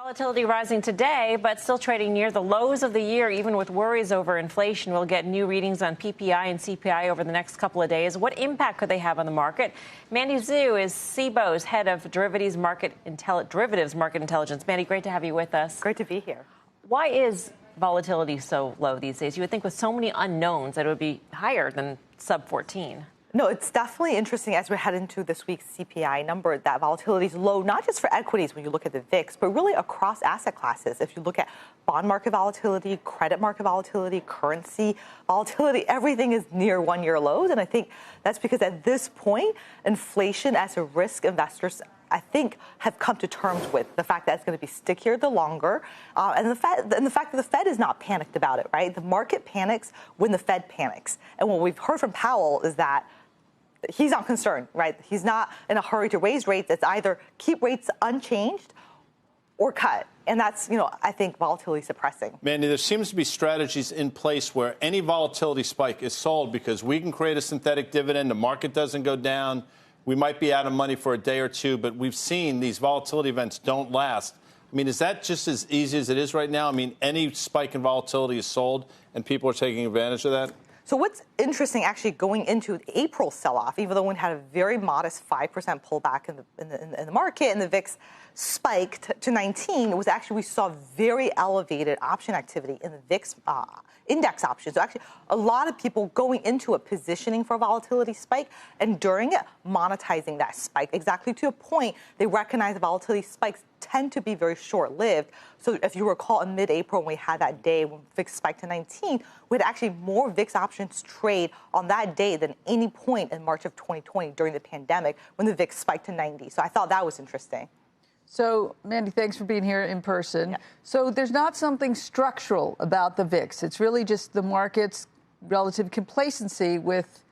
Volatility rising today, but still trading near the lows of the year, even with worries over inflation. We'll get new readings on PPI and CPI over the next couple of days. What impact could they have on the market? Mandy Xu is CBOE's head of derivatives market intelligence. Mandy, great to have you with us. Great to be here. Why is volatility so low these days? You would think with so many unknowns that it would be higher than sub 14. No, it's definitely interesting as we head into this week's CPI number that volatility is low, not just for equities when you look at the VIX, but really across asset classes. If you look at bond market volatility, credit market volatility, currency volatility, everything is near one-year lows. And I think that's because at this point, inflation as a risk, investors I think have come to terms with the fact that it's going to be stickier the longer, and the fact that the Fed is not panicked about it, right? The market panics when the Fed panics. And what we've heard from Powell is that he's not concerned, right? He's not in a hurry to raise rates. It's either keep rates unchanged or cut. And that's, I think volatility suppressing. Mandy, there seems to be strategies in place where any volatility spike is sold because we can create a synthetic dividend. The market doesn't go down. We might be out of money for a day or two, but we've seen these volatility events don't last. I mean, is that just as easy as it is right now? I mean, any spike in volatility is sold and people are taking advantage of that? So what's interesting, actually, going into April sell-off, even though we had a very modest 5% pullback in the market and the VIX spiked to 19, it was actually we saw very elevated option activity in the VIX index options. So actually, a lot of people going into it positioning for a volatility spike and during it monetizing that spike. Exactly to a point, they recognize the volatility spikes tend to be very short-lived. So if you recall, in mid-April, when we had that day when VIX spiked to 19, we had actually more VIX options trade on that day than any point in March of 2020 during the pandemic when the VIX spiked to 90. So I thought that was interesting. So, Mandy, thanks for being here in person. Yeah. So there's not something structural about the VIX. It's really just the market's relative complacency with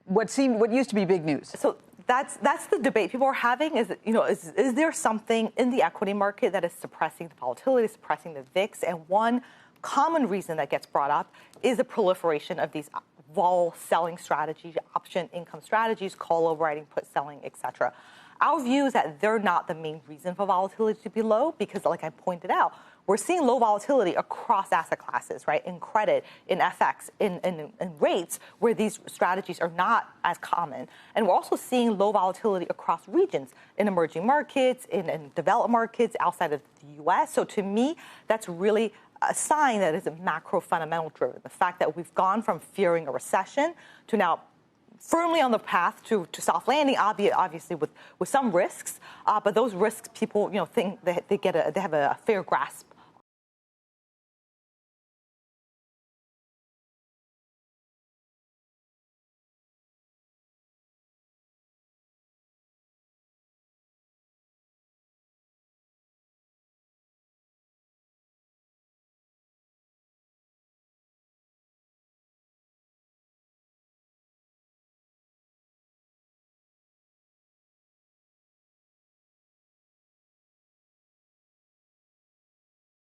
what used to be big news. So that's the debate people are having is there something in the equity market that is suppressing the volatility, suppressing the VIX? And one common reason that gets brought up is the proliferation of these vol selling strategies, option income strategies, call overriding, put selling, etc. Our view is that they're not the main reason for volatility to be low because, like I pointed out, we're seeing low volatility across asset classes, right? In credit, in FX, in rates, where these strategies are not as common. And we're also seeing low volatility across regions, in emerging markets, in developed markets, outside of the U.S. So to me, that's really a sign that it's macro fundamental driven. The fact that we've gone from fearing a recession to now firmly on the path to soft landing, obviously with some risks, but those risks people think they have a fair grasp